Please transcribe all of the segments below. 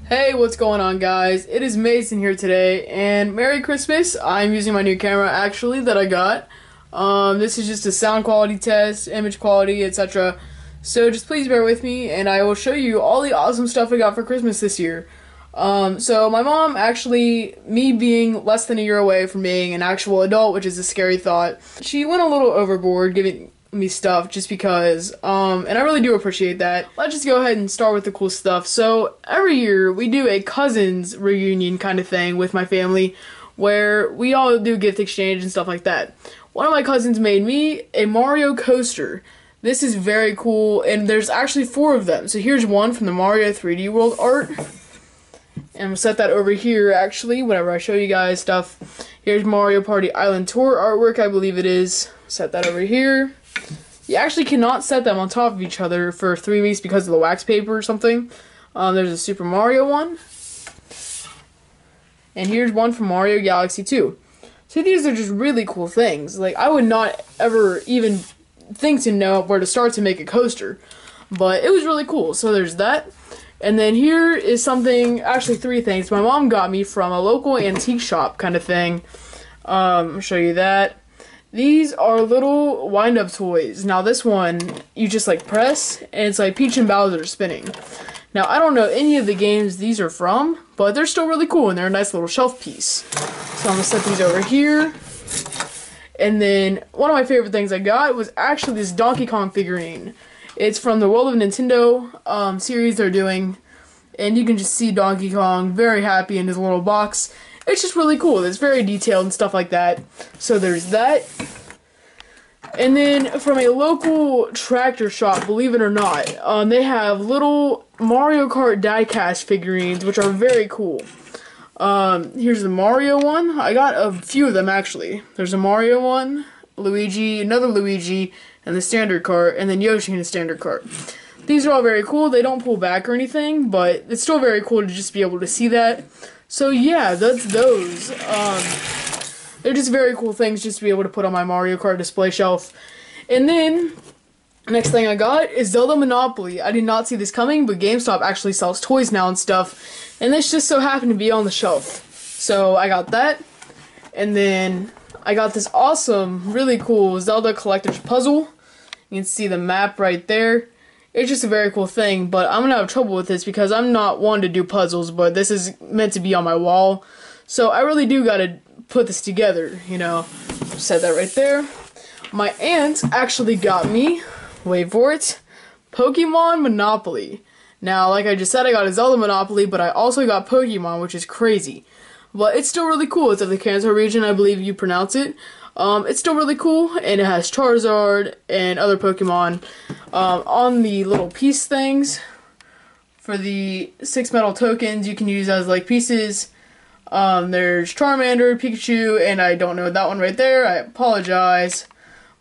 Hey, what's going on, guys? It is Mason here today, and Merry Christmas. I'm using my new camera, actually, that I got. This is just a sound quality test, image quality, etc. So just please bear with me, and I will show you all the awesome stuff I got for Christmas this year. So my mom, actually, me being less than a year away from being an actual adult, which is a scary thought, she went a little overboard giving me stuff just because, and I really do appreciate that. Let's just go ahead and start with the cool stuff. So every year we do a cousins reunion kind of thing with my family where we all do gift exchange and stuff like that. One of my cousins made me a Mario coaster. This is very cool, and there's actually 4 of them. So here's one from the Mario 3D World art. And we'll set that over here, actually, whenever I show you guys stuff. Here's Mario Party Island Tour artwork, I believe it is. Set that over here. You actually cannot set them on top of each other for 3 weeks because of the wax paper or something. There's a Super Mario one. And here's one from Mario Galaxy 2. So these are just really cool things. Like, I would not ever even think to know where to start to make a coaster. But it was really cool. So there's that. And then here is something, actually 3 things. My mom got me from a local antique shop kind of thing. I'll show you that. These are little wind-up toys. Now this one, you just like press, and it's like Peach and Bowser spinning. Now I don't know any of the games these are from, but they're still really cool, and they're a nice little shelf piece. So I'm gonna set these over here. And then one of my favorite things I got was actually this Donkey Kong figurine. It's from the World of Nintendo series they're doing, and you can just see Donkey Kong very happy in his little box. It's just really cool. It's very detailed and stuff like that. So there's that. And then from a local tractor shop, believe it or not, they have little Mario Kart diecast figurines, which are very cool. Here's the Mario one. I got a few of them, actually. There's a Mario one, Luigi, another Luigi, and the standard cart, and then Yoshi in the standard cart. These are all very cool. They don't pull back or anything, but it's still very cool to just be able to see that. So yeah, that's those. They're just very cool things just to be able to put on my Mario Kart display shelf. And then, next thing I got is Zelda Monopoly. I did not see this coming, but GameStop actually sells toys now and stuff. And this just so happened to be on the shelf. So I got that. And then I got this awesome, really cool Zelda Collector's Puzzle. You can see the map right there. It's just a very cool thing, but I'm going to have trouble with this because I'm not one to do puzzles, but this is meant to be on my wall. So I really do got to put this together, you know. Set that right there. My aunt actually got me, wait for it, Pokemon Monopoly. Now, like I just said, I got a Zelda Monopoly, but I also got Pokemon, which is crazy. But it's still really cool. It's of the Kanto region, I believe you pronounce it. It's still really cool, and it has Charizard and other Pokemon. On the little piece things, for the 6 metal tokens you can use as like pieces, there's Charmander, Pikachu, and I don't know that one right there. I apologize.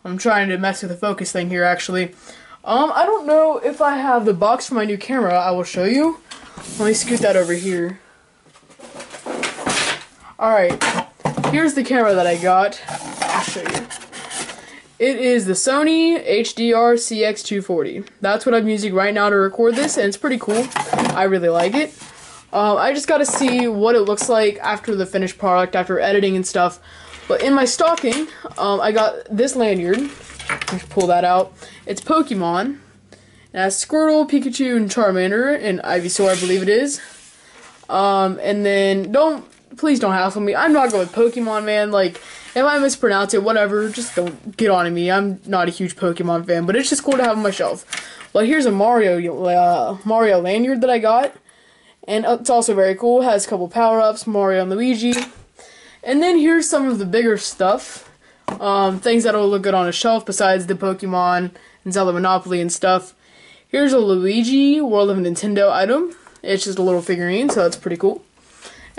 I'm trying to mess with the focus thing here, actually. I don't know if I have the box for my new camera. I will show you. Let me scoot that over here. Alright, here's the camera that I got. I'll show you. It is the Sony HDR CX240. That's what I'm using right now to record this, and it's pretty cool. I really like it. I just gotta see what it looks like after the finished product, after editing and stuff. But in my stocking, I got this lanyard. Let's pull that out. It's Pokemon. It has Squirtle, Pikachu, and Charmander, and Ivysaur, I believe it is. And then, please don't hassle me. I'm not going with Pokemon, man. Like, if I mispronounce it, whatever, just don't get on to me. I'm not a huge Pokemon fan, but it's just cool to have on my shelf. Well, here's a Mario lanyard that I got, and it's also very cool. It has a couple power-ups, Mario and Luigi. And then here's some of the bigger stuff, things that'll look good on a shelf besides the Pokemon and Zelda Monopoly and stuff. Here's a Luigi World of Nintendo item. It's just a little figurine, so that's pretty cool.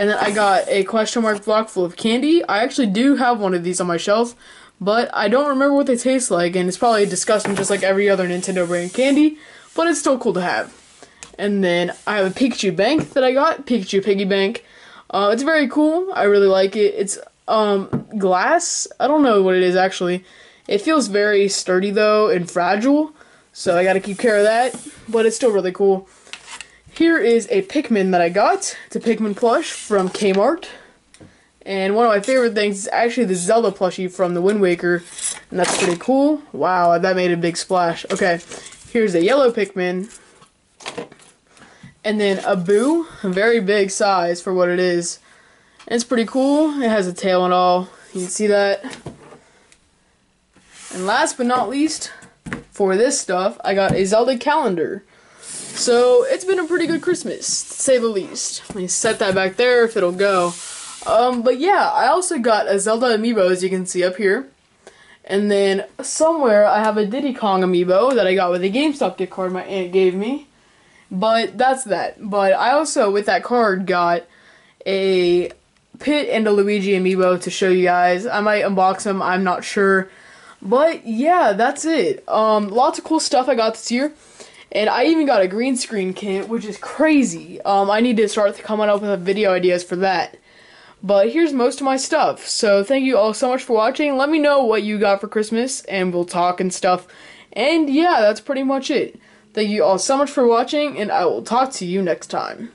And then I got a question mark block full of candy. I actually do have one of these on my shelf, but I don't remember what they taste like, and it's probably disgusting just like every other Nintendo brand candy, but it's still cool to have. And then I have a Pikachu Bank that I got, Pikachu Piggy Bank. It's very cool. I really like it. It's glass. I don't know what it is actually. It feels very sturdy though and fragile, so I gotta keep care of that, but it's still really cool. Here is a Pikmin that I got. It's a Pikmin plush from Kmart. And one of my favorite things is actually the Zelda plushie from the Wind Waker. And that's pretty cool. Wow, that made a big splash. Okay, here's a yellow Pikmin. And then a Boo, a very big size for what it is. And it's pretty cool. It has a tail and all. You can see that. And last but not least, for this stuff, I got a Zelda calendar. So it's been a pretty good Christmas, to say the least. Let me set that back there if it'll go. But yeah, I also got a Zelda amiibo, as you can see up here. And then somewhere I have a Diddy Kong amiibo that I got with a GameStop gift card my aunt gave me. But that's that. But I also, with that card, got a Pit and a Luigi amiibo to show you guys. I might unbox them, I'm not sure. But yeah, that's it. Lots of cool stuff I got this year. And I even got a green screen kit, which is crazy. I need to start coming up with video ideas for that. But here's most of my stuff. So thank you all so much for watching. Let me know what you got for Christmas, and we'll talk and stuff. And yeah, that's pretty much it. Thank you all so much for watching, and I will talk to you next time.